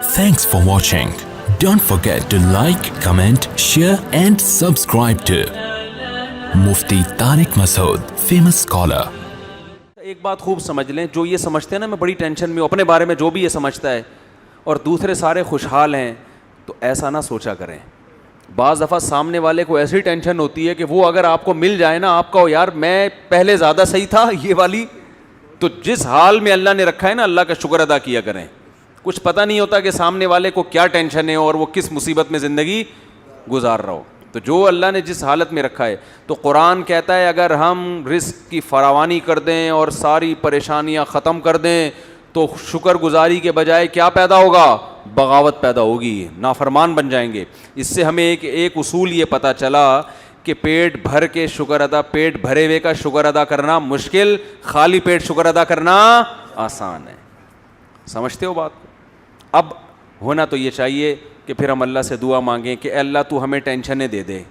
Thanks for watching. Don't forget to like, comment, share and subscribe to Mufti Tariq Masood, famous scholar. ایک بات خوب سمجھ لیں, جو یہ سمجھتے ہیں نا میں بڑی ٹینشن میں ہوں, اپنے بارے میں جو بھی یہ سمجھتا ہے اور دوسرے سارے خوشحال ہیں, تو ایسا نہ سوچا کریں. بعض دفعہ سامنے والے کو ایسی ٹینشن ہوتی ہے کہ وہ اگر آپ کو مل جائے نا, آپ کہو یار میں پہلے زیادہ صحیح تھا, یہ والی تو جس حال میں اللہ نے رکھا ہے نا, اللہ کا شکر ادا کیا کریں. کچھ پتہ نہیں ہوتا کہ سامنے والے کو کیا ٹینشن ہے اور وہ کس مصیبت میں زندگی گزار رہا ہو. تو جو اللہ نے جس حالت میں رکھا ہے, تو قرآن کہتا ہے اگر ہم رزق کی فراوانی کر دیں اور ساری پریشانیاں ختم کر دیں تو شکر گزاری کے بجائے کیا پیدا ہوگا؟ بغاوت پیدا ہوگی, نافرمان بن جائیں گے. اس سے ہمیں ایک اصول یہ پتہ چلا کہ پیٹ بھر کے شکر ادا, پیٹ بھرے ہوئے کا شکر ادا کرنا مشکل, خالی پیٹ شکر ادا کرنا آسان ہے. سمجھتے ہو بات کو؟ اب ہونا تو یہ چاہیے کہ پھر ہم اللہ سے دعا مانگیں کہ اے اللہ تو ہمیں ٹینشنیں دے دے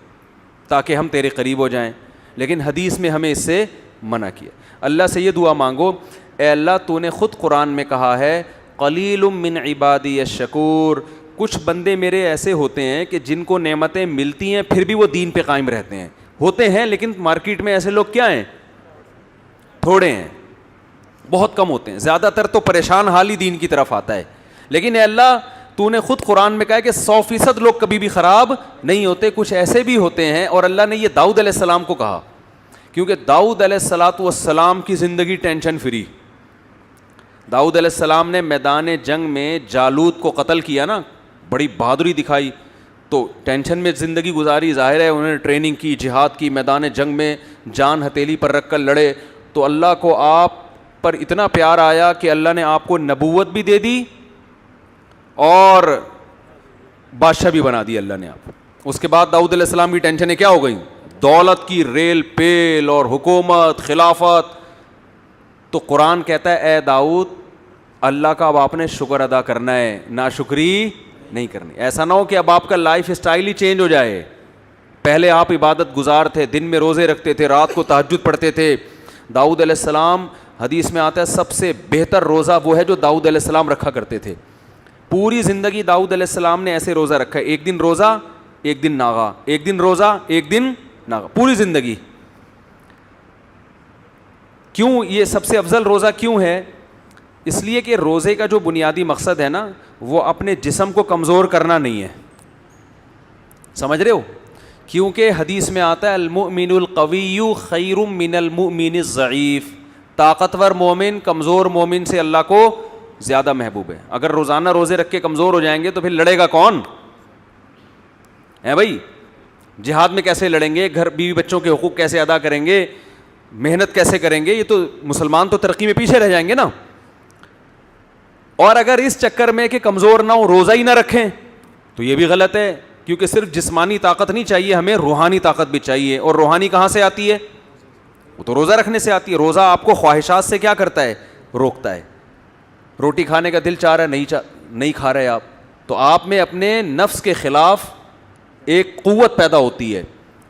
تاکہ ہم تیرے قریب ہو جائیں, لیکن حدیث میں ہمیں اس سے منع کیا. اللہ سے یہ دعا مانگو, اے اللہ تو نے خود قرآن میں کہا ہے قلیل من عبادی الشکور, کچھ بندے میرے ایسے ہوتے ہیں کہ جن کو نعمتیں ملتی ہیں پھر بھی وہ دین پہ قائم رہتے ہیں. ہوتے ہیں لیکن مارکیٹ میں ایسے لوگ کیا ہیں؟ تھوڑے ہیں, بہت کم ہوتے ہیں. زیادہ تر تو پریشان حال ہی دین کی طرف آتا ہے. لیکن اے اللہ تو نے خود قرآن میں کہا ہے کہ 100% لوگ کبھی بھی خراب نہیں ہوتے, کچھ ایسے بھی ہوتے ہیں. اور اللہ نے یہ داؤد علیہ السلام کو کہا, کیونکہ داؤد علیہ السلام کی زندگی ٹینشن فری. داؤد علیہ السلام نے میدان جنگ میں جالوت کو قتل کیا نا, بڑی بہادری دکھائی, تو ٹینشن میں زندگی گزاری. ظاہر ہے انہوں نے ٹریننگ کی, جہاد کی, میدان جنگ میں جان ہتھیلی پر رکھ کر لڑے. تو اللہ کو آپ پر اتنا پیار آیا کہ اللہ نے آپ کو نبوت بھی دے دی اور بادشاہ بھی بنا دی اللہ نے آپ. اس کے بعد داؤد علیہ السلام کی ٹینشنیں کیا ہو گئیں؟ دولت کی ریل پیل اور حکومت, خلافت. تو قرآن کہتا ہے اے داؤد اللہ کا اب آپ نے شکر ادا کرنا ہے, ناشکری نہیں کرنی. ایسا نہ ہو کہ اب آپ کا لائف اسٹائل ہی چینج ہو جائے. پہلے آپ عبادت گزار تھے, دن میں روزے رکھتے تھے, رات کو تہجد پڑھتے تھے. داؤد علیہ السلام, حدیث میں آتا ہے سب سے بہتر روزہ وہ ہے جو داؤد علیہ السلام رکھا کرتے تھے. پوری زندگی داؤد علیہ السلام نے ایسے روزہ رکھا ہے, ایک دن روزہ ایک دن ناغا, ایک دن روزہ ایک دن ناغا, پوری زندگی. کیوں یہ سب سے افضل روزہ کیوں ہے؟ اس لیے کہ روزے کا جو بنیادی مقصد ہے نا, وہ اپنے جسم کو کمزور کرنا نہیں ہے. سمجھ رہے ہو؟ کیونکہ حدیث میں آتا ہے المؤمن القوی خیر من المؤمن الضعیف, طاقتور مومن کمزور مومن سے اللہ کو زیادہ محبوب ہے. اگر روزانہ روزے رکھ کے کمزور ہو جائیں گے تو پھر لڑے گا کون ہے بھائی؟ جہاد میں کیسے لڑیں گے؟ گھر بیوی بچوں کے حقوق کیسے ادا کریں گے؟ محنت کیسے کریں گے؟ یہ تو مسلمان تو ترقی میں پیچھے رہ جائیں گے نا. اور اگر اس چکر میں کہ کمزور نہ ہو روزہ ہی نہ رکھیں تو یہ بھی غلط ہے, کیونکہ صرف جسمانی طاقت نہیں چاہیے, ہمیں روحانی طاقت بھی چاہیے. اور روحانی کہاں سے آتی ہے؟ وہ تو روزہ رکھنے سے آتی ہے. روزہ آپ کو خواہشات سے کیا کرتا ہے؟ روکتا ہے. روٹی کھانے کا دل چاہ رہا ہے, نہیں کھا رہے آپ, تو آپ میں اپنے نفس کے خلاف ایک قوت پیدا ہوتی ہے.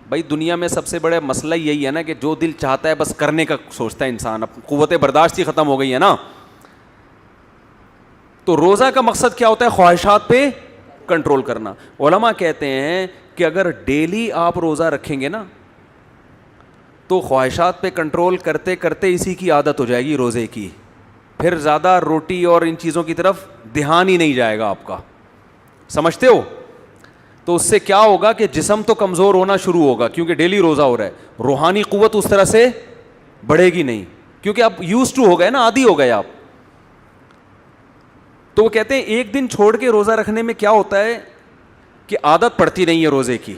بھائی دنیا میں سب سے بڑا مسئلہ یہی ہے نا کہ جو دل چاہتا ہے بس کرنے کا سوچتا ہے انسان, اب قوت برداشت ہی ختم ہو گئی ہے نا. تو روزہ کا مقصد کیا ہوتا ہے؟ خواہشات پہ کنٹرول کرنا. علماء کہتے ہیں کہ اگر ڈیلی آپ روزہ رکھیں گے نا تو خواہشات پہ کنٹرول کرتے کرتے اسی کی عادت ہو جائے گی روزے کی, پھر زیادہ روٹی اور ان چیزوں کی طرف دھیان ہی نہیں جائے گا آپ کا. سمجھتے ہو؟ تو اس سے کیا ہوگا کہ جسم تو کمزور ہونا شروع ہوگا کیونکہ ڈیلی روزہ ہو رہا ہے, روحانی قوت اس طرح سے بڑھے گی نہیں کیونکہ آپ یوز ٹو ہو گئے نا, عادی ہو گئے آپ. تو وہ کہتے ہیں ایک دن چھوڑ کے روزہ رکھنے میں کیا ہوتا ہے کہ عادت پڑتی نہیں ہے روزے کی.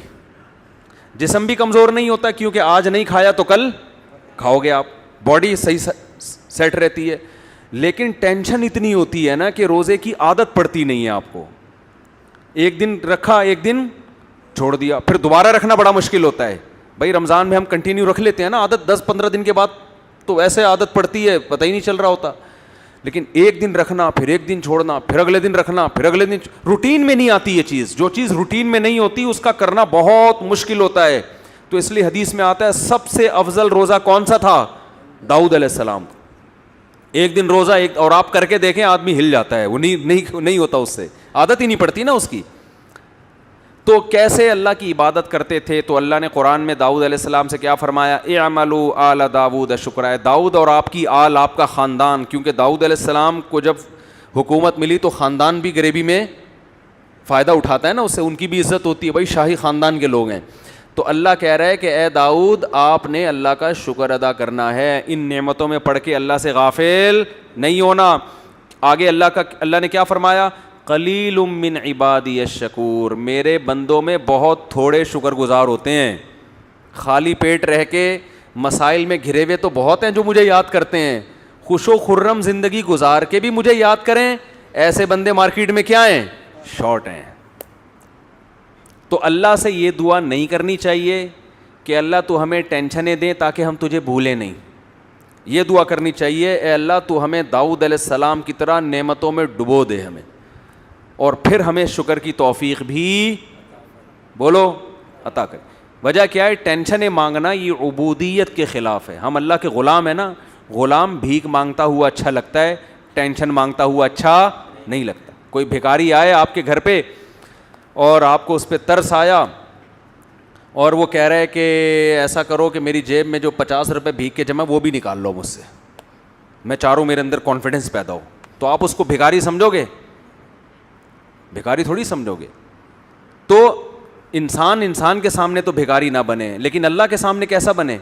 جسم بھی کمزور نہیں ہوتا کیونکہ آج نہیں کھایا تو کل کھاؤ گے آپ, باڈی صحیح سیٹ رہتی ہے. لیکن ٹینشن اتنی ہوتی ہے نا کہ روزے کی عادت پڑتی نہیں ہے آپ کو. ایک دن رکھا, ایک دن چھوڑ دیا, پھر دوبارہ رکھنا بڑا مشکل ہوتا ہے. بھائی رمضان میں ہم کنٹینیو رکھ لیتے ہیں نا, عادت 10-15 دن کے بعد تو ایسے عادت پڑتی ہے پتہ ہی نہیں چل رہا ہوتا. لیکن ایک دن رکھنا, پھر ایک دن چھوڑنا, پھر اگلے دن رکھنا, پھر اگلے دن, روٹین میں نہیں آتی یہ چیز. جو چیز روٹین میں نہیں ہوتی اس کا کرنا بہت مشکل ہوتا ہے. تو اس لیے حدیث میں آتا ہے سب سے افضل روزہ کون سا تھا؟ داؤد علیہ السلام. ایک دن روزہ, ایک اور آپ کر کے دیکھیں آدمی ہل جاتا ہے, وہ نہیں ہوتا اس سے. عادت ہی نہیں پڑتی نا اس کی. تو کیسے اللہ کی عبادت کرتے تھے؟ تو اللہ نے قرآن میں داؤد علیہ السلام سے کیا فرمایا؟ اعملوا آل داؤد شکرا. داؤد اور آپ کی آل، آپ کا خاندان، کیونکہ داؤد علیہ السلام کو جب حکومت ملی تو خاندان بھی غریبی میں فائدہ اٹھاتا ہے نا، اس سے ان کی بھی عزت ہوتی ہے، بھائی شاہی خاندان کے لوگ ہیں. تو اللہ کہہ رہا ہے کہ اے داؤد آپ نے اللہ کا شکر ادا کرنا ہے، ان نعمتوں میں پڑھ کے اللہ سے غافل نہیں ہونا. آگے اللہ نے کیا فرمایا؟ قلیل من عبادی الشکور، میرے بندوں میں بہت تھوڑے شکر گزار ہوتے ہیں. خالی پیٹ رہ کے مسائل میں گھرے ہوئے تو بہت ہیں جو مجھے یاد کرتے ہیں، خوش و خرم زندگی گزار کے بھی مجھے یاد کریں، ایسے بندے مارکیٹ میں کیا ہیں؟ شارٹ ہیں. تو اللہ سے یہ دعا نہیں کرنی چاہیے کہ اللہ تو ہمیں ٹینشنیں دے تاکہ ہم تجھے بھولیں نہیں. یہ دعا کرنی چاہیے اے اللہ تو ہمیں داؤد علیہ السلام کی طرح نعمتوں میں ڈبو دے ہمیں، اور پھر ہمیں شکر کی توفیق بھی بولو عطا کر. وجہ کیا ہے؟ ٹینشنیں مانگنا یہ عبودیت کے خلاف ہے. ہم اللہ کے غلام ہیں نا، غلام بھیک مانگتا ہوا اچھا لگتا ہے، ٹینشن مانگتا ہوا اچھا نہیں لگتا. کوئی بھکاری آئے آپ کے گھر پہ اور آپ کو اس پہ ترس آیا اور وہ کہہ رہا ہے کہ ایسا کرو کہ میری جیب میں جو 50 روپے بھیک کے جمع وہ بھی نکال لو مجھ سے، میں چاہوں میرے اندر کانفیڈنس پیدا ہو، تو آپ اس کو بھکاری سمجھو گے؟ بھکاری تھوڑی سمجھو گے. تو انسان کے سامنے تو بھکاری نہ بنے، لیکن اللہ کے سامنے کیسا بنے؟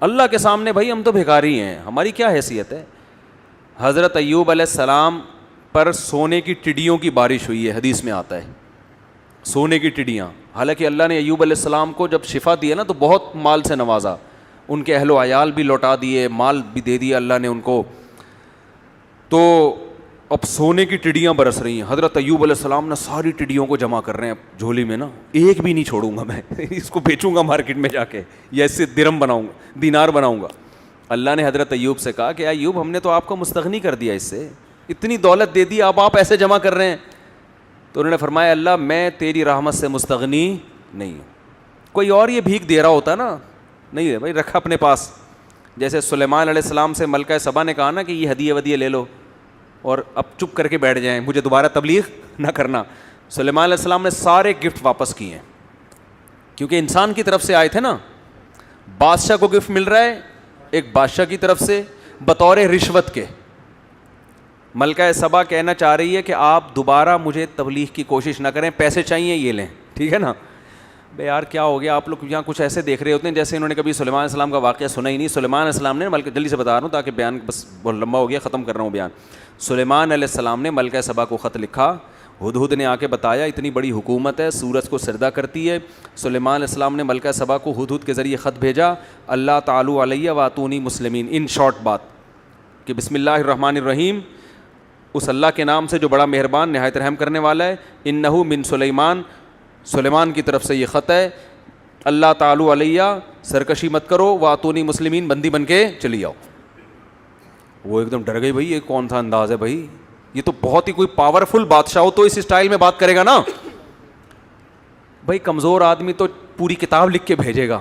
اللہ کے سامنے بھائی ہم تو بھکاری ہیں، ہماری کیا حیثیت ہے؟ حضرت ایوب علیہ السلام پر سونے کی ٹڈیوں کی بارش ہوئی ہے، حدیث میں آتا ہے سونے کی ٹڈیاں. حالانکہ اللہ نے ایوب علیہ السلام کو جب شفا دی ہے نا تو بہت مال سے نوازا، ان کے اہل و عیال بھی لوٹا دیے، مال بھی دے دیا اللہ نے ان کو. تو اب سونے کی ٹڈیاں برس رہی ہیں. حضرت ایوب علیہ السلام نے ساری ٹڈیوں کو جمع کر رہے ہیں جھولی میں نا، ایک بھی نہیں چھوڑوں گا میں اس کو بیچوں گا مارکیٹ میں جا کے، یا اس سے درہم بناؤں گا، دینار بناؤں گا. اللہ نے حضرت ایوب سے کہا کہ ایوب ہم نے تو آپ کو مستغنی کر دیا، اس سے اتنی دولت دے دی، اب آپ ایسے جمع کر رہے ہیں. تو انہوں نے فرمایا اللہ میں تیری رحمت سے مستغنی نہیں ہوں. کوئی اور یہ بھیک دے رہا ہوتا نا، نہیں ہے بھائی، رکھا اپنے پاس. جیسے سلیمان علیہ السلام سے ملکہ سبا نے کہا نا کہ یہ ہدیے ودیے لے لو اور اب چپ کر کے بیٹھ جائیں، مجھے دوبارہ تبلیغ نہ کرنا. سلیمان علیہ السلام نے سارے گفٹ واپس کیے ہیں، کیونکہ انسان کی طرف سے آئے تھے نا. بادشاہ کو گفٹ مل رہا ہے ایک بادشاہ کی طرف سے بطور رشوت کے. ملکہ سبا کہنا چاہ رہی ہے کہ آپ دوبارہ مجھے تبلیغ کی کوشش نہ کریں، پیسے چاہیے یہ لیں، ٹھیک ہے نا. بے یار کیا ہو گیا، آپ لوگ یہاں کچھ ایسے دیکھ رہے ہوتے ہیں جیسے انہوں نے کبھی سلیمان علیہ السلام کا واقعہ سنا ہی نہیں. سلیمان علیہ السلام نے ملکہ، جلدی سے بتا رہا ہوں تاکہ بیان بس بہت لمبا ہو گیا، ختم کر رہا ہوں بیان. سلیمان علیہ السلام نے ملکہ سبا کو خط لکھا، ہدہد نے آ کے بتایا اتنی بڑی حکومت ہے، سورج کو سجدہ کرتی ہے. سلیمان علیہ السلام نے ملکہ سبا کو ہدہد کے ذریعے خط بھیجا، اللہ تعالی علیہ واتونی مسلمین. ان شارٹ بات کہ بسم اللہ الرحمن الرحیم، اس اللہ کے نام سے جو بڑا مہربان نہایت رحم کرنے والا ہے. انہ من سلیمان، سلیمان کی طرف سے یہ خط ہے. اللہ تعالی علیہ، سرکشی مت کرو، واتونی مسلمین، بندی بن کے چلی آؤ. وہ ایک دم ڈر گئی، بھائی یہ کون سا انداز ہے بھائی، یہ تو بہت ہی کوئی پاورفل بادشاہ ہو تو اس اسٹائل میں بات کرے گا نا. بھائی کمزور آدمی تو پوری کتاب لکھ کے بھیجے گا،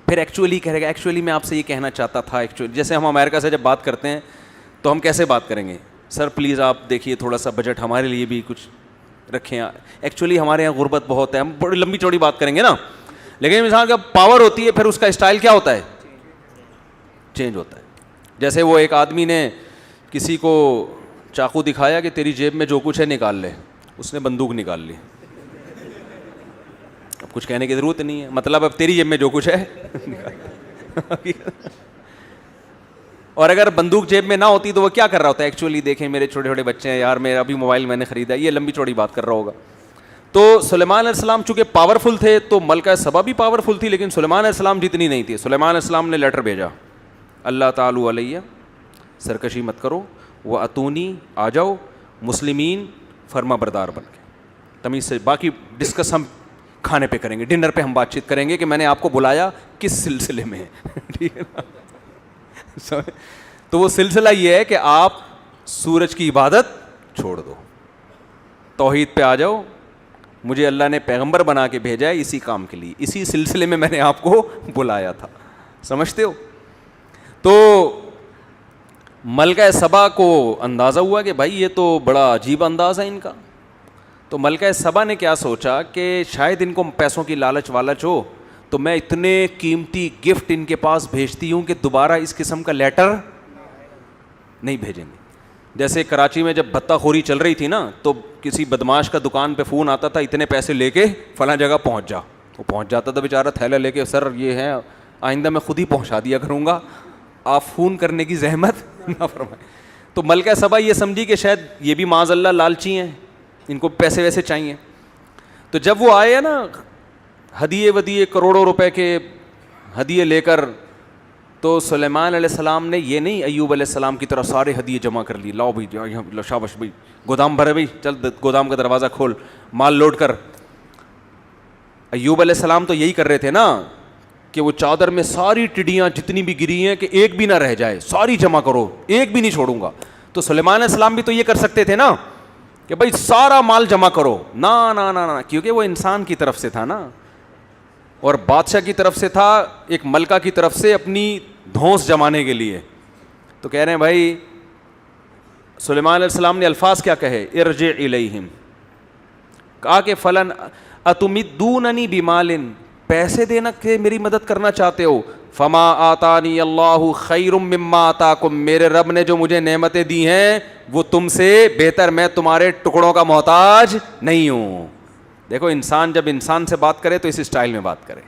پھر ایکچولی کہے گا ایکچولی میں آپ سے یہ کہنا چاہتا تھا. ایکچولی جیسے ہم امریکہ سے جب بات کرتے ہیں تو ہم کیسے بات کریں گے؟ سر پلیز آپ دیکھیے تھوڑا سا بجٹ ہمارے لیے بھی کچھ رکھیں، ایکچولی ہمارے یہاں غربت بہت ہے. ہم بڑی لمبی چوڑی بات کریں گے نا، لیکن انسان کا پاور ہوتی ہے پھر اس کا اسٹائل کیا ہوتا ہے؟ چینج ہوتا ہے. جیسے وہ ایک آدمی نے کسی کو چاقو دکھایا کہ تیری جیب میں جو کچھ ہے نکال لے، اس نے بندوق نکال لی. اب کچھ کہنے کی ضرورت نہیں ہے، مطلب اب تیری جیب میں جو کچھ ہے اور اگر بندوق جیب میں نہ ہوتی تو وہ کیا کر رہا ہوتا ہے؟ ایکچولی دیکھیں میرے چھوٹے چھوٹے بچے ہیں یار، میرا ابھی موبائل میں نے خریدا، یہ لمبی چوڑی بات کر رہا ہوگا. تو سلیمان علیہ السلام چونکہ پاورفل تھے تو ملکہ سبا بھی پاورفل تھی، لیکن سلیمان علیہ السلام جتنی نہیں تھی. سلیمان علیہ السلام نے لیٹر بھیجا، اللہ تعالی علیہ، سرکشی مت کرو، وہ اتونی، آ جاؤ، مسلمین، فرما بردار بن کے. تمیز سے باقی ڈسکس ہم کھانے پہ کریں گے، ڈنر پہ ہم بات چیت کریں گے کہ میں نے آپ کو بلایا کس سلسلے میں ہے، ٹھیک ہے نا. تو وہ سلسلہ یہ ہے کہ آپ سورج کی عبادت چھوڑ دو، توحید پہ آ جاؤ. مجھے اللہ نے پیغمبر بنا کے بھیجا ہے اسی کام کے لیے، اسی سلسلے میں نے آپ کو بلایا تھا. سمجھتے ہو؟ تو ملکہ سبا کو اندازہ ہوا کہ بھائی یہ تو بڑا عجیب انداز ہے ان کا. تو ملکہ سبا نے کیا سوچا کہ شاید ان کو پیسوں کی لالچ والچ ہو, تو میں اتنے قیمتی گفٹ ان کے پاس بھیجتی ہوں کہ دوبارہ اس قسم کا لیٹر نہیں بھیجیں گے. جیسے کراچی میں جب بھتہ خوری چل رہی تھی نا, تو کسی بدماش کا دکان پہ فون آتا تھا, اتنے پیسے لے کے فلاں جگہ پہنچ جا. وہ پہنچ جاتا تھا بیچارہ تھیلا لے کے, سر یہ ہے آئندہ میں خود ہی پہنچا دیا کروں گا, آپ فون کرنے کی زحمت نہ فرمائیں. تو ملکہ سبا یہ سمجھی کہ شاید یہ بھی معاذ اللہ لالچی ہیں, ان کو پیسے ویسے چاہیے. تو جب وہ آئے نا ہدیے ودیے کروڑوں روپے کے ہدیے لے کر, تو سلیمان علیہ السلام نے یہ نہیں ایوب علیہ السلام کی طرح سارے ہدیے جمع کر لی, لاؤ بھائی شاباش بھائی گودام بھرے بھائی, چل گودام کا دروازہ کھول, مال لوڈ کر. ایوب علیہ السلام تو یہی کر رہے تھے نا کہ وہ چادر میں ساری ٹڈیاں جتنی بھی گری ہیں کہ ایک بھی نہ رہ جائے, ساری جمع کرو, ایک بھی نہیں چھوڑوں گا. تو سلیمان علیہ السلام بھی تو یہ کر سکتے تھے نا کہ بھائی سارا مال جمع کرو, نا نا نا نا, کیونکہ وہ انسان کی طرف سے تھا نا, اور بادشاہ کی طرف سے تھا, ایک ملکہ کی طرف سے اپنی دھونس جمانے کے لیے. تو کہہ رہے ہیں بھائی سلیمان علیہ السلام نے الفاظ کیا کہے, ارجع الیہم, کہا کہ فلن اتمدوننی بمال, پیسے دینا کہ میری مدد کرنا چاہتے ہو, فما آتانی اللہ خیر مما آتاکم, میرے رب نے جو مجھے نعمتیں دی ہیں وہ تم سے بہتر, میں تمہارے ٹکڑوں کا محتاج نہیں ہوں. دیکھو انسان جب انسان سے بات کرے تو اس اسٹائل میں بات کرے,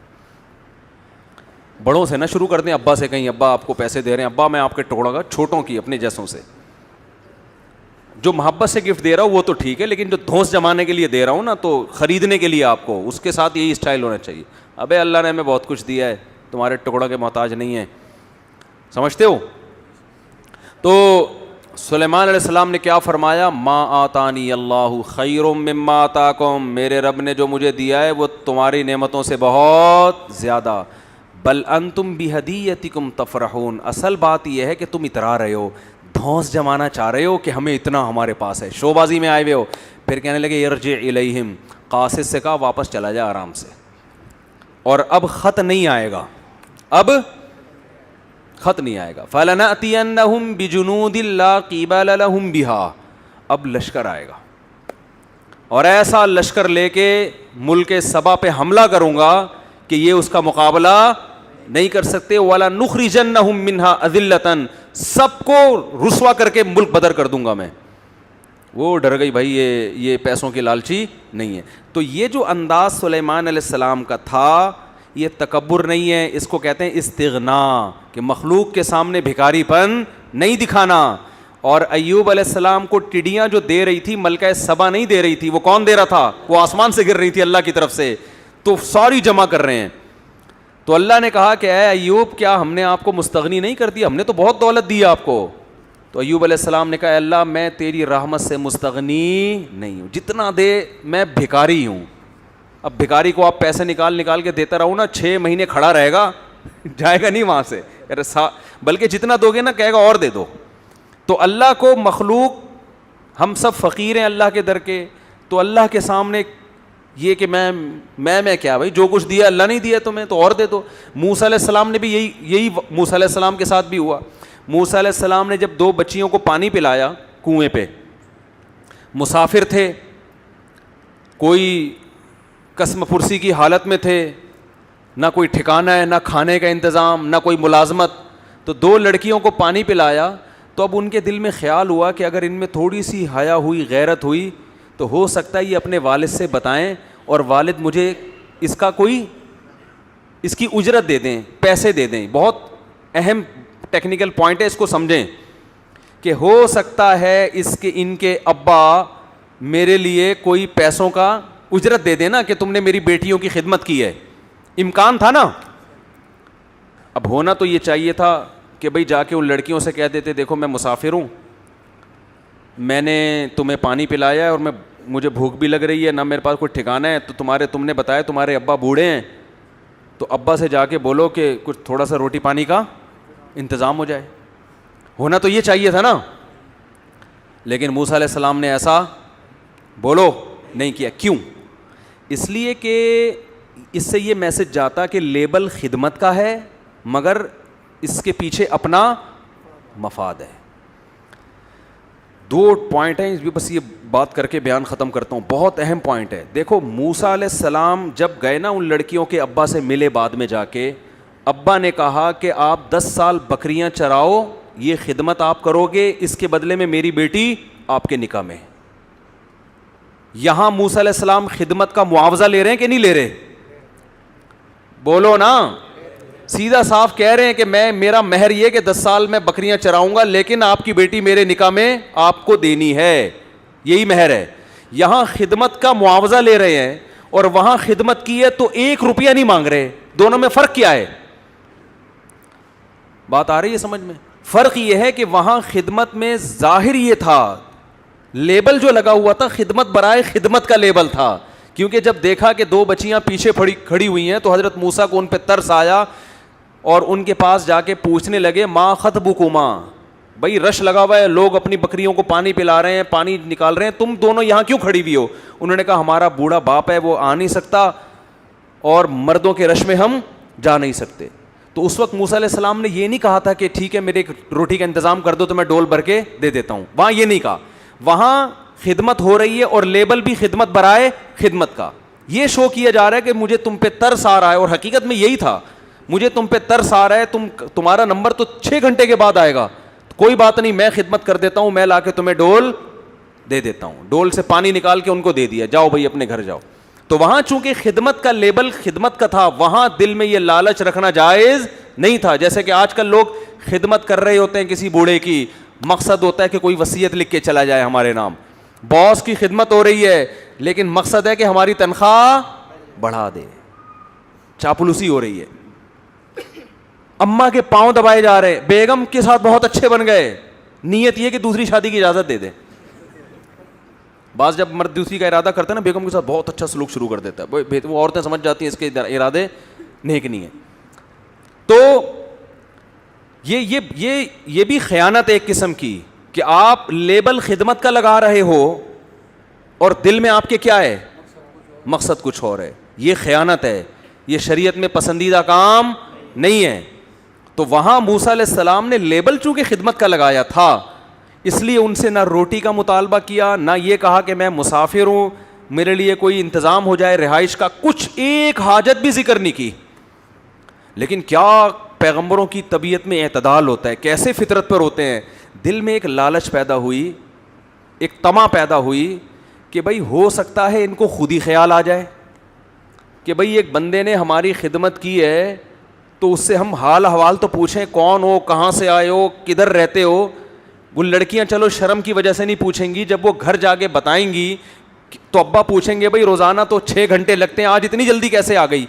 بڑوں سے نہ شروع کر دیں, ابا سے کہیں ابا آپ کو پیسے دے رہے ہیں, ابا میں آپ کے ٹکڑوں کا, چھوٹوں کی اپنے جیسوں سے. جو محبت سے گفٹ دے رہا ہوں وہ تو ٹھیک ہے, لیکن جو دھونس جمانے کے لیے دے رہا ہوں نا, تو خریدنے کے لیے آپ کو اس کے ساتھ یہی اسٹائل ہونا چاہیے. ابے اللہ نے ہمیں بہت کچھ دیا ہے, تمہارے ٹکڑوں کے محتاج نہیں ہیں, سمجھتے ہو. تو سلیمان علیہ السلام نے کیا فرمایا, ما آتانی اللہ خیر مما آتاکم, میرے رب نے جو مجھے دیا ہے وہ تمہاری نعمتوں سے بہت زیادہ, بل انتم بہدیتکم تفرحون, اصل بات یہ ہے کہ تم اترا رہے ہو, دھونس جمانا چاہ رہے ہو کہ ہمیں اتنا ہمارے پاس ہے, شو بازی میں آئے ہوئے ہو. پھر کہنے لگے ارجع الیہم, قاصد سے کہا واپس چلا جا آرام سے, اور اب خط نہیں آئے گا, اب خط نہیں آئے گا. فَلَنَأْتِيَنَّهُمْ بِجُنُودٍ لَا قِبَالَ لَهُمْ بِهَا, اب لشکر آئے گا اور ایسا لشکر لے کے ملک سبا پہ حملہ کروں گا کہ یہ اس کا مقابلہ نہیں کر سکتے. وَلَنُخْرِجَنَّهُمْ مِنْهَا أَذِلَّةً, سب کو رسوا کر کے ملک بدر کر دوں گا میں. وہ ڈر گئی بھائی یہ پیسوں کی لالچی نہیں ہے. تو یہ جو انداز سلیمان علیہ السلام کا تھا یہ تکبر نہیں ہے, اس کو کہتے ہیں استغنا, کہ مخلوق کے سامنے بھکاری پن نہیں دکھانا. اور ایوب علیہ السلام کو ٹڈیاں جو دے رہی تھی ملکہ سبا نہیں دے رہی تھی, وہ کون دے رہا تھا, وہ آسمان سے گر رہی تھی اللہ کی طرف سے, تو ساری جمع کر رہے ہیں. تو اللہ نے کہا کہ اے ایوب کیا ہم نے آپ کو مستغنی نہیں کر دیا, ہم نے تو بہت دولت دی آپ کو. تو ایوب علیہ السلام نے کہا اللہ میں تیری رحمت سے مستغنی نہیں ہوں, جتنا دے میں بھکاری ہوں. اب بھکاری کو آپ پیسے نکال کے دیتا رہو نا, 6 مہینے کھڑا رہے گا, جائے گا نہیں وہاں سے, بلکہ جتنا دو گے نا کہے گا اور دے دو. تو اللہ کو مخلوق, ہم سب فقیر ہیں اللہ کے در کے, تو اللہ کے سامنے یہ کہ میں کیا بھائی, جو کچھ دیا اللہ نہیں دیا تمہیں تو اور دے دو. موسیٰ علیہ السلام نے بھی یہی موسیٰ علیہ السلام کے ساتھ بھی ہوا. موسیٰ علیہ السلام نے جب 2 بچیوں کو پانی پلایا کنویں پہ, مسافر تھے, کوئی قسم پرسی کی حالت میں تھے, نہ کوئی ٹھکانہ ہے, نہ کھانے کا انتظام, نہ کوئی ملازمت, تو 2 لڑکیوں کو پانی پلایا. تو اب ان کے دل میں خیال ہوا کہ اگر ان میں تھوڑی سی حیا ہوئی, غیرت ہوئی, تو ہو سکتا ہے یہ اپنے والد سے بتائیں اور والد مجھے اس کی اجرت دے دیں, پیسے دے دیں. بہت اہم ٹیکنیکل پوائنٹ ہے, اس کو سمجھیں کہ ہو سکتا ہے ان کے ابا میرے لیے کوئی پیسوں کا اجرت دے دینا کہ تم نے میری بیٹیوں کی خدمت کی ہے. امکان تھا نا. اب ہونا تو یہ چاہیے تھا کہ بھئی جا کے ان لڑکیوں سے کہہ دیتے دیکھو میں مسافر ہوں, میں نے تمہیں پانی پلایا ہے اور مجھے بھوک بھی لگ رہی ہے, نہ میرے پاس کوئی ٹھکانہ ہے, تو تم نے بتایا تمہارے ابا بوڑھے ہیں, تو ابا سے جا کے بولو کہ کچھ تھوڑا سا روٹی پانی کا انتظام ہو جائے. ہونا تو یہ چاہیے تھا نا. لیکن موسیٰ علیہ السلام نے ایسا بولو نہیں کیا. کیوں؟ اس لیے کہ اس سے یہ میسج جاتا کہ لیبل خدمت کا ہے مگر اس کے پیچھے اپنا مفاد ہے. دو پوائنٹ ہیں, بس یہ بات کر کے بیان ختم کرتا ہوں, بہت اہم پوائنٹ ہے. دیکھو موسیٰ علیہ السلام جب گئے نا ان لڑکیوں کے ابا سے ملے, بعد میں جا کے ابا نے کہا کہ آپ 10 سال بکریاں چراؤ, یہ خدمت آپ کرو گے, اس کے بدلے میں میری بیٹی آپ کے نکاح میں. یہاں موسیٰ علیہ السلام خدمت کا معاوضہ لے رہے ہیں کہ نہیں لے رہے؟ بولو نا, سیدھا صاف کہہ رہے ہیں کہ میرا مہر یہ کہ 10 سال میں بکریاں چراؤں گا, لیکن آپ کی بیٹی میرے نکاح میں آپ کو دینی ہے, یہی مہر ہے. یہاں خدمت کا معاوضہ لے رہے ہیں اور وہاں خدمت کی ہے تو 1 روپیہ نہیں مانگ رہے. دونوں میں فرق کیا ہے؟ بات آ رہی ہے سمجھ میں؟ فرق یہ ہے کہ وہاں خدمت میں ظاہر یہ تھا, لیبل جو لگا ہوا تھا خدمت برائے خدمت کا لیبل تھا, کیونکہ جب دیکھا کہ 2 بچیاں پیچھے کھڑی ہوئی ہیں تو حضرت موسیٰ کو ان پہ ترس آیا اور ان کے پاس جا کے پوچھنے لگے ما خطبکما, بھائی رش لگا ہوا ہے, لوگ اپنی بکریوں کو پانی پلا رہے ہیں, پانی نکال رہے ہیں, تم دونوں یہاں کیوں کھڑی ہوئی ہو؟ انہوں نے کہا ہمارا بوڑھا باپ ہے, وہ آ نہیں سکتا اور مردوں کے رش میں ہم جا نہیں سکتے. تو اس وقت موسیٰ علیہ السلام نے یہ نہیں کہا تھا کہ ٹھیک ہے میرے روٹی کا انتظام کر دو تو میں ڈول بھر کے دے دیتا ہوں, وہاں یہ نہیں کہا. وہاں خدمت ہو رہی ہے اور لیبل بھی خدمت برائے خدمت کا. یہ شو کیا جا رہا ہے کہ مجھے تم پہ ترس آ رہا ہے, اور حقیقت میں یہی تھا, مجھے تم پہ ترس آ رہا ہے, تمہارا نمبر تو 6 گھنٹے کے بعد آئے گا, کوئی بات نہیں, میں خدمت کر دیتا ہوں, میں لا کے تمہیں ڈول دے دیتا ہوں. ڈول سے پانی نکال کے ان کو دے دیا, جاؤ بھائی اپنے گھر جاؤ. تو وہاں چونکہ خدمت کا لیبل خدمت کا تھا, وہاں دل میں یہ لالچ رکھنا جائز نہیں تھا. جیسے کہ آج کل لوگ خدمت کر رہے ہوتے ہیں کسی بوڑھے کی, مقصد ہوتا ہے کہ کوئی وصیت لکھ کے چلا جائے ہمارے نام. باس کی خدمت ہو رہی ہے لیکن مقصد ہے کہ ہماری تنخواہ بڑھا دے, چاپلوسی ہو رہی ہے. اماں کے پاؤں دبائے جا رہے, بیگم کے ساتھ بہت اچھے بن گئے, نیت یہ کہ دوسری شادی کی اجازت دے دیں. بعض جب مرد دوسری کا ارادہ کرتا ہے نا, بیگم کے ساتھ بہت اچھا سلوک شروع کر دیتا ہے, وہ عورتیں سمجھ جاتی ہیں اس کے ارادے نیک نہیں ہیں. تو یہ بھی خیانت ایک قسم کی کہ آپ لیبل خدمت کا لگا رہے ہو اور دل میں آپ کے کیا ہے, مقصد کچھ اور ہے. یہ خیانت ہے, یہ شریعت میں پسندیدہ کام نہیں ہے. تو وہاں موسیٰ علیہ السلام نے لیبل چونکہ خدمت کا لگایا تھا, اس لیے ان سے نہ روٹی کا مطالبہ کیا, نہ یہ کہا کہ میں مسافر ہوں, میرے لیے کوئی انتظام ہو جائے رہائش کا, کچھ ایک حاجت بھی ذکر نہیں کی. لیکن کیا پیغمبروں کی طبیعت میں اعتدال ہوتا ہے, کیسے فطرت پر ہوتے ہیں. دل میں ایک لالچ پیدا ہوئی, ایک طمع پیدا ہوئی کہ بھائی ہو سکتا ہے ان کو خود ہی خیال آ جائے کہ بھائی ایک بندے نے ہماری خدمت کی ہے تو اس سے ہم حال احوال تو پوچھیں, کون ہو, کہاں سے آئے ہو, کدھر رہتے ہو. وہ لڑکیاں چلو شرم کی وجہ سے نہیں پوچھیں گی, جب وہ گھر جا کے بتائیں گی تو ابا پوچھیں گے بھائی روزانہ تو 6 گھنٹے لگتے ہیں, آج اتنی جلدی کیسے آ گئی.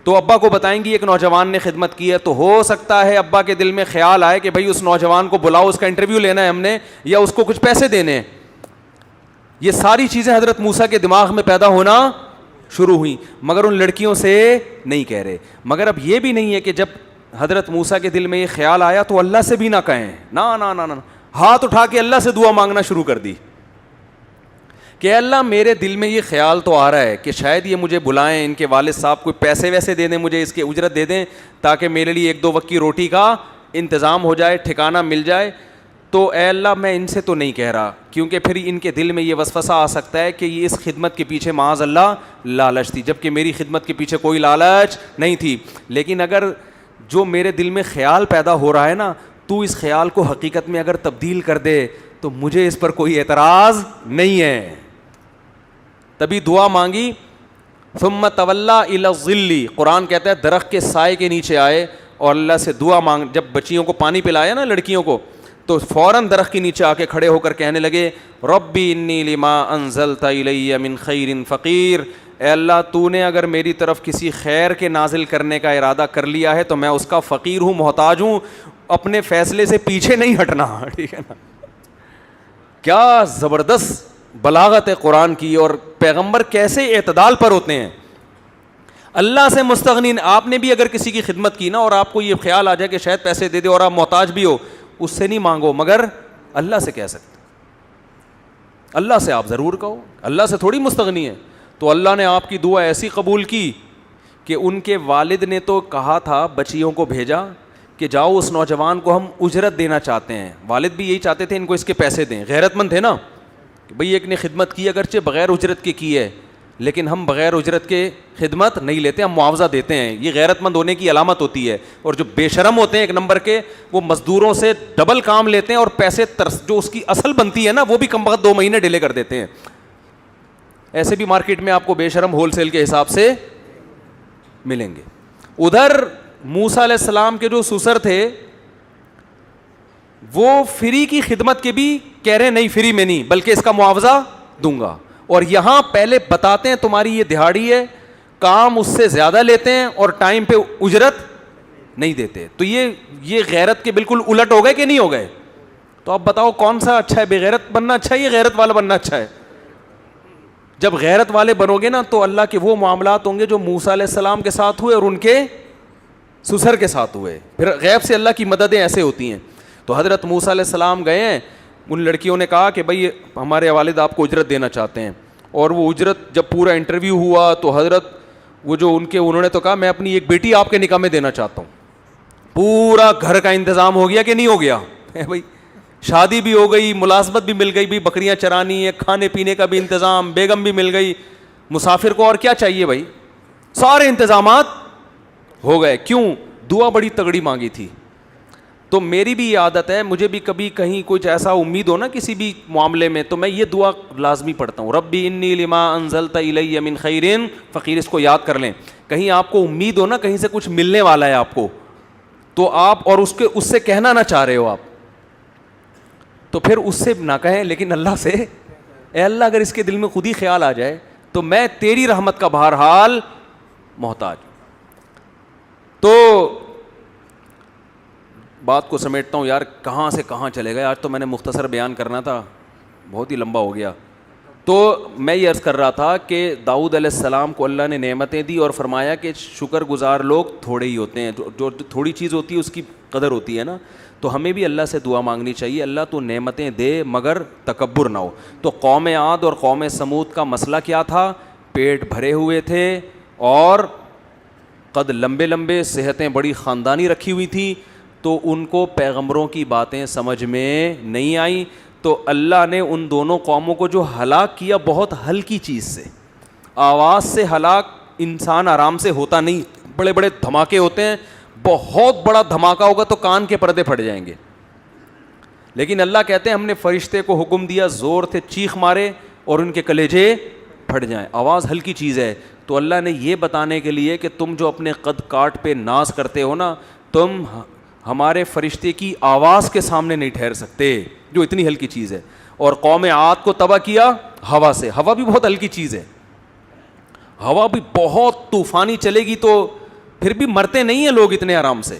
تو ابا کو بتائیں گی ایک نوجوان نے خدمت کی ہے, تو ہو سکتا ہے ابا کے دل میں خیال آئے کہ بھائی اس نوجوان کو بلاؤ, اس کا انٹرویو لینا ہے ہم نے, یا اس کو کچھ پیسے دینے ہیں. یہ ساری چیزیں حضرت موسیٰ کے دماغ میں پیدا ہونا شروع ہوئی, مگر ان لڑکیوں سے نہیں کہہ رہے. مگر اب یہ بھی نہیں ہے کہ جب حضرت موسیٰ کے دل میں یہ خیال آیا تو اللہ سے بھی نہ کہیں, نہ, ہاتھ اٹھا کے اللہ سے دعا مانگنا شروع کر دی کہ اللہ میرے دل میں یہ خیال تو آ رہا ہے کہ شاید یہ مجھے بلائیں, ان کے والد صاحب کوئی پیسے ویسے دے دیں مجھے, اس کی اجرت دے دیں تاکہ میرے لیے 1-2 وقت کی روٹی کا انتظام ہو جائے, ٹھکانہ مل جائے. تو اے اللہ میں ان سے تو نہیں کہہ رہا, کیونکہ پھر ان کے دل میں یہ وسوسہ آ سکتا ہے کہ یہ اس خدمت کے پیچھے معاذ اللہ لالچ تھی, جبکہ میری خدمت کے پیچھے کوئی لالچ نہیں تھی. لیکن اگر جو میرے دل میں خیال پیدا ہو رہا ہے نا, تو اس خیال کو حقیقت میں اگر تبدیل کر دے تو مجھے اس پر کوئی اعتراض نہیں ہے. تبھی دعا مانگی. ثم تولی الی الظل, قرآن کہتا ہے درخت کے سائے کے نیچے آئے اور اللہ سے دعا مانگ. جب بچیوں کو پانی پلایا نا لڑکیوں کو, تو فوراً درخت کے نیچے آ کے کھڑے ہو کر کہنے لگے ربی انی لما انزلت الی من خیر فقیر, اے اللہ تو نے اگر میری طرف کسی خیر کے نازل کرنے کا ارادہ کر لیا ہے تو میں اس کا فقیر ہوں, محتاج ہوں, اپنے فیصلے سے پیچھے نہیں ہٹنا. ٹھیک ہے نا, کیا زبردست بلاغت ہے قرآن کی, اور پیغمبر کیسے اعتدال پر ہوتے ہیں. اللہ سے مستغنی, آپ نے بھی اگر کسی کی خدمت کی نا اور آپ کو یہ خیال آ جائے کہ شاید پیسے دے دے اور آپ محتاج بھی ہو, اس سے نہیں مانگو, مگر اللہ سے کہہ سکتے, اللہ سے آپ ضرور کہو, اللہ سے تھوڑی مستغنی ہے. تو اللہ نے آپ کی دعا ایسی قبول کی کہ ان کے والد نے تو کہا تھا, بچیوں کو بھیجا کہ جاؤ اس نوجوان کو ہم اجرت دینا چاہتے ہیں. والد بھی یہی چاہتے تھے ان کو اس کے پیسے دیں, غیرت مند تھے نا کہ بھئی ایک نے خدمت کی, اگرچہ بغیر اجرت کے کی ہے لیکن ہم بغیر اجرت کے خدمت نہیں لیتے, ہم معاوضہ دیتے ہیں. یہ غیرت مند ہونے کی علامت ہوتی ہے. اور جو بے شرم ہوتے ہیں ایک نمبر کے, وہ مزدوروں سے ڈبل کام لیتے ہیں اور پیسے جو اس کی اصل بنتی ہے نا وہ بھی کم وقت 2 مہینے ڈیلے کر دیتے ہیں. ایسے بھی مارکیٹ میں آپ کو بے شرم ہول سیل کے حساب سے ملیں گے. ادھر موسیٰ علیہ السلام کے جو سسر تھے وہ فری کی خدمت کے بھی کہہ رہے نہیں, فری میں نہیں بلکہ اس کا معاوضہ دوں گا. اور یہاں پہلے بتاتے ہیں تمہاری یہ دہاڑی ہے, کام اس سے زیادہ لیتے ہیں اور ٹائم پہ اجرت نہیں دیتے. تو یہ غیرت کے بالکل الٹ ہو گئے کہ نہیں ہو گئے؟ تو اب بتاؤ کون سا اچھا ہے, بے غیرت بننا اچھا ہے یا غیرت والا بننا اچھا ہے؟ جب غیرت والے بنو گے نا تو اللہ کے وہ معاملات ہوں گے جو موسیٰ علیہ السلام کے ساتھ ہوئے اور ان کے سسر کے ساتھ ہوئے. پھر غیب سے اللہ کی مددیں ایسے ہوتی ہیں. تو حضرت موسیٰ علیہ السلام گئے ہیں, ان لڑکیوں نے کہا کہ بھئی ہمارے والد آپ کو اجرت دینا چاہتے ہیں. اور وہ اجرت جب پورا انٹرویو ہوا تو حضرت وہ جو انہوں نے تو کہا میں اپنی ایک بیٹی آپ کے نکاح میں دینا چاہتا ہوں. پورا گھر کا انتظام ہو گیا کہ نہیں ہو گیا بھائی, شادی بھی ہو گئی, ملازمت بھی مل گئی, بھی بکریاں چرانی ہے, کھانے پینے کا بھی انتظام, بیگم بھی مل گئی, مسافر کو اور کیا چاہیے بھائی, سارے انتظامات ہو گئے. کیوں؟ دعا بڑی تگڑی مانگی تھی. تو میری بھی یہ عادت ہے, مجھے بھی کبھی کہیں کچھ ایسا امید ہو نا کسی بھی معاملے میں تو میں یہ دعا لازمی پڑھتا ہوں, ربی انی لما انزلت الی من خیر فقیر. اس کو یاد کر لیں, کہیں آپ کو امید ہو نا کہیں سے کچھ ملنے والا ہے آپ کو, تو آپ اور اس سے کہنا نہ چاہ رہے ہو آپ, تو پھر اس سے نہ کہیں لیکن اللہ سے, اے اللہ اگر اس کے دل میں خود ہی خیال آ جائے تو میں تیری رحمت کا بہرحال محتاج. تو بات کو سمیٹتا ہوں یار, کہاں سے کہاں چلے گئے. آج تو میں نے مختصر بیان کرنا تھا, بہت ہی لمبا ہو گیا. تو میں یہ عرض کر رہا تھا کہ داؤد علیہ السلام کو اللہ نے نعمتیں دی اور فرمایا کہ شکر گزار لوگ تھوڑے ہی ہوتے ہیں, جو تھوڑی چیز ہوتی ہے اس کی قدر ہوتی ہے نا. تو ہمیں بھی اللہ سے دعا مانگنی چاہیے, اللہ تو نعمتیں دے مگر تکبر نہ ہو. تو قوم عاد اور قوم سمود کا مسئلہ کیا تھا؟ پیٹ بھرے ہوئے تھے اور قد لمبے لمبے, صحتیں بڑی خاندانی رکھی ہوئی تھی, تو ان کو پیغمبروں کی باتیں سمجھ میں نہیں آئیں. تو اللہ نے ان دونوں قوموں کو جو ہلاک کیا بہت ہلکی چیز سے, آواز سے ہلاک انسان آرام سے ہوتا نہیں, بڑے بڑے دھماکے ہوتے ہیں, بہت بڑا دھماکہ ہوگا تو کان کے پردے پھٹ جائیں گے. لیکن اللہ کہتے ہیں ہم نے فرشتے کو حکم دیا, زور سے چیخ مارے اور ان کے کلیجے پھٹ جائیں. آواز ہلکی چیز ہے. تو اللہ نے یہ بتانے کے لیے کہ تم جو اپنے قد کاٹ پہ ناز کرتے ہو نا, تم ہمارے فرشتے کی آواز کے سامنے نہیں ٹھہر سکتے جو اتنی ہلکی چیز ہے. اور قوم عاد کو تباہ کیا ہوا سے. ہوا بھی بہت ہلکی چیز ہے, ہوا بھی بہت طوفانی چلے گی تو پھر بھی مرتے نہیں ہیں لوگ اتنے آرام سے.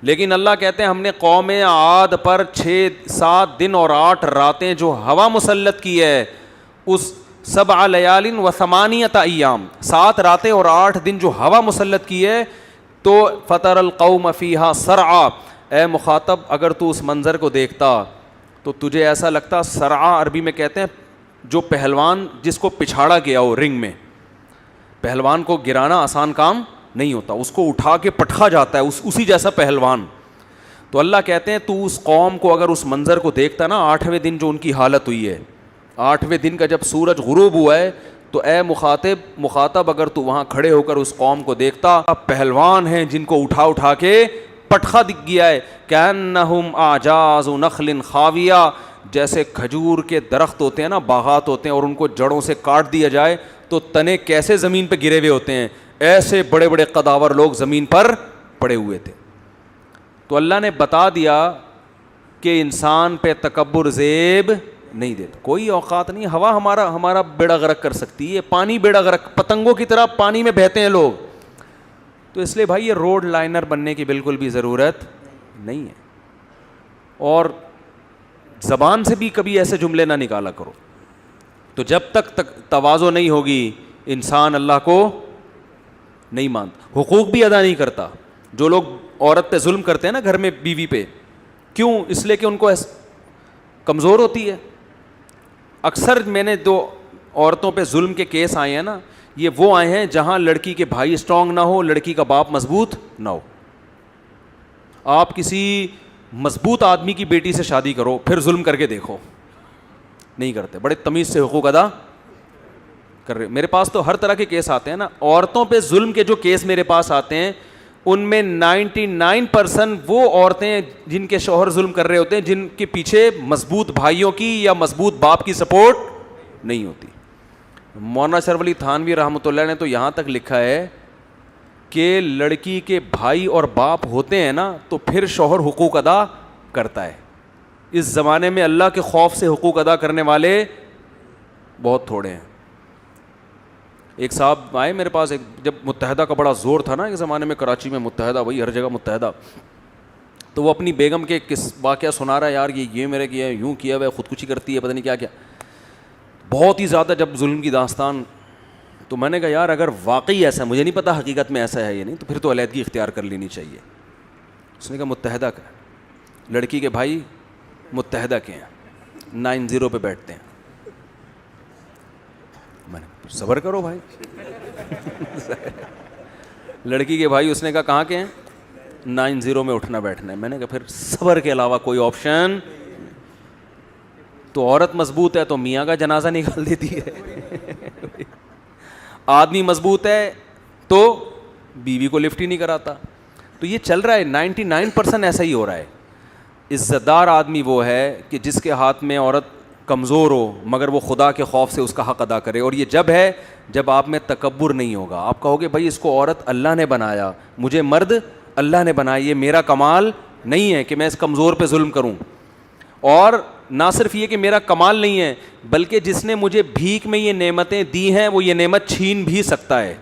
لیکن اللہ کہتے ہیں ہم نے قوم عاد پر 6-7 دن اور 8 راتیں جو ہوا مسلط کی ہے, اس 7 لیال و 8 ایام, 7 راتیں اور 8 دن جو ہوا مسلط کی ہے, تو فطر القوم فیہا سرعا. اے مخاطب اگر تو اس منظر کو دیکھتا تو تجھے ایسا لگتا, سرعا عربی میں کہتے ہیں جو پہلوان جس کو پچھاڑا گیا ہو رنگ میں. پہلوان کو گرانا آسان کام نہیں ہوتا, اس کو اٹھا کے پٹخا جاتا ہے, اسی جیسا پہلوان. تو اللہ کہتے ہیں تو اس قوم کو اگر اس منظر کو دیکھتا نا, 8ویں دن جو ان کی حالت ہوئی ہے, 8ویں دن کا جب سورج غروب ہوا ہے, تو اے مخاطب اگر تو وہاں کھڑے ہو کر اس قوم کو دیکھتا, پہلوان ہیں جن کو اٹھا کے پٹخا دکھ گیا ہے. کأنہم اعجاز نخل خاویہ, جیسے کھجور کے درخت ہوتے ہیں نا, باغات ہوتے ہیں, اور ان کو جڑوں سے کاٹ دیا جائے تو تنے کیسے زمین پہ گرے ہوئے ہوتے ہیں, ایسے بڑے بڑے قداور لوگ زمین پر پڑے ہوئے تھے. تو اللہ نے بتا دیا کہ انسان پہ تکبر زیب نہیں دیتا, کوئی اوقات نہیں. ہوا ہمارا بیڑا غرق کر سکتی ہے, پانی بیڑا غرق, پتنگوں کی طرح پانی میں بہتے ہیں لوگ. تو اس لیے بھائی یہ روڈ لائنر بننے کی بالکل بھی ضرورت نہیں ہے. اور زبان سے بھی کبھی ایسے جملے نہ نکالا کرو. تو جب تک تواضع نہیں ہوگی انسان اللہ کو نہیں مانتا, حقوق بھی ادا نہیں کرتا. جو لوگ عورت پہ ظلم کرتے ہیں نا گھر میں بیوی پہ, کیوں؟ اس لیے کہ ان کو کمزور ہوتی ہے. اکثر میں نے جو عورتوں پہ ظلم کے کیس آئے ہیں نا, یہ وہ آئے ہیں جہاں لڑکی کے بھائی اسٹرانگ نہ ہو, لڑکی کا باپ مضبوط نہ ہو. آپ کسی مضبوط آدمی کی بیٹی سے شادی کرو, پھر ظلم کر کے دیکھو, نہیں کرتے, بڑے تمیز سے حقوق ادا کر رہے. میرے پاس تو ہر طرح کے کیس آتے ہیں نا, عورتوں پہ ظلم کے جو کیس میرے پاس آتے ہیں ان میں 99% وہ عورتیں جن کے شوہر ظلم کر رہے ہوتے ہیں, جن کے پیچھے مضبوط بھائیوں کی یا مضبوط باپ کی سپورٹ نہیں ہوتی. مولانا اشرف علی تھانوی رحمۃ اللہ نے تو یہاں تک لکھا ہے کہ لڑکی کے بھائی اور باپ ہوتے ہیں نا تو پھر شوہر حقوق ادا کرتا ہے. اس زمانے میں اللہ کے خوف سے حقوق ادا کرنے والے بہت تھوڑے ہیں. ایک صاحب آئے میرے پاس, جب متحدہ کا بڑا زور تھا نا ایک زمانے میں, کراچی میں متحدہ, وہی ہر جگہ متحدہ, تو وہ اپنی بیگم کے کس واقعہ سنا رہا ہے, یار یہ میرے کیا ہے, یوں کیا ہوا ہے, خودکشی کرتی ہے, پتہ نہیں کیا کیا, بہت ہی زیادہ جب ظلم کی داستان. تو میں نے کہا یار اگر واقعی ایسا, مجھے نہیں پتا حقیقت میں ایسا ہے یا نہیں, تو پھر تو علیحدگی اختیار کر لینی چاہیے. اس نے کہا متحدہ کا, لڑکی کے بھائی متحدہ کے ہیں, 90 پہ بیٹھتے ہیں. میں نے صبر کرو بھائی. لڑکی کے بھائی, اس نے کہا کہاں کے ہیں, 90 میں اٹھنا بیٹھنا ہے. میں نے کہا پھر صبر کے علاوہ کوئی آپشن. تو عورت مضبوط ہے تو میاں کا جنازہ نکال دیتی ہے, آدمی مضبوط ہے تو بیوی کو لفٹ ہی نہیں کراتا. تو یہ چل رہا ہے, 99% ایسا ہی ہو رہا ہے. عزت دار آدمی وہ ہے کہ جس کے ہاتھ میں عورت کمزور ہو مگر وہ خدا کے خوف سے اس کا حق ادا کرے. اور یہ جب ہے جب آپ میں تکبر نہیں ہوگا. آپ کہو گے بھائی اس کو عورت اللہ نے بنایا, مجھے مرد اللہ نے بنایا, یہ میرا کمال نہیں ہے کہ میں اس کمزور پہ ظلم کروں. اور نہ صرف یہ کہ میرا کمال نہیں ہے, بلکہ جس نے مجھے بھیک میں یہ نعمتیں دی ہیں وہ یہ نعمت چھین بھی سکتا ہے.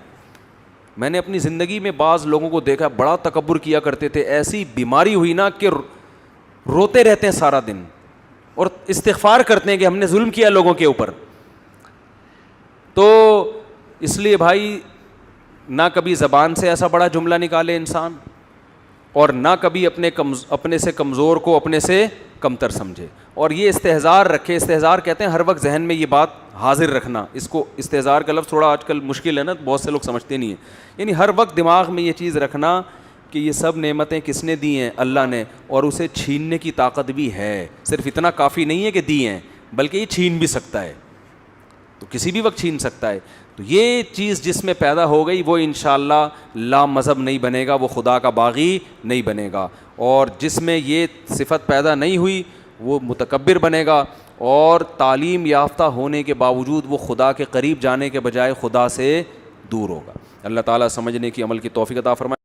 میں نے اپنی زندگی میں بعض لوگوں کو دیکھا بڑا تکبر کیا کرتے تھے, ایسی بیماری ہوئی نا کہ روتے رہتے ہیں سارا دن اور استغفار کرتے ہیں کہ ہم نے ظلم کیا لوگوں کے اوپر. تو اس لیے بھائی نہ کبھی زبان سے ایسا بڑا جملہ نکالے انسان, اور نہ کبھی اپنے سے کمزور کو اپنے سے کمتر سمجھے. اور یہ استحضار رکھے, استحضار کہتے ہیں ہر وقت ذہن میں یہ بات حاضر رکھنا. اس کو استحضار کا لفظ تھوڑا آج کل مشکل ہے نا, بہت سے لوگ سمجھتے نہیں ہیں. یعنی ہر وقت دماغ میں یہ چیز رکھنا کہ یہ سب نعمتیں کس نے دی ہیں, اللہ نے, اور اسے چھیننے کی طاقت بھی ہے. صرف اتنا کافی نہیں ہے کہ دی ہیں, بلکہ یہ چھین بھی سکتا ہے, تو کسی بھی وقت چھین سکتا ہے. تو یہ چیز جس میں پیدا ہو گئی وہ انشاءاللہ لا مذہب نہیں بنے گا, وہ خدا کا باغی نہیں بنے گا. اور جس میں یہ صفت پیدا نہیں ہوئی وہ متکبر بنے گا, اور تعلیم یافتہ ہونے کے باوجود وہ خدا کے قریب جانے کے بجائے خدا سے دور ہوگا. اللہ تعالیٰ سمجھنے کی عمل کی توفیق عطا فرمائے.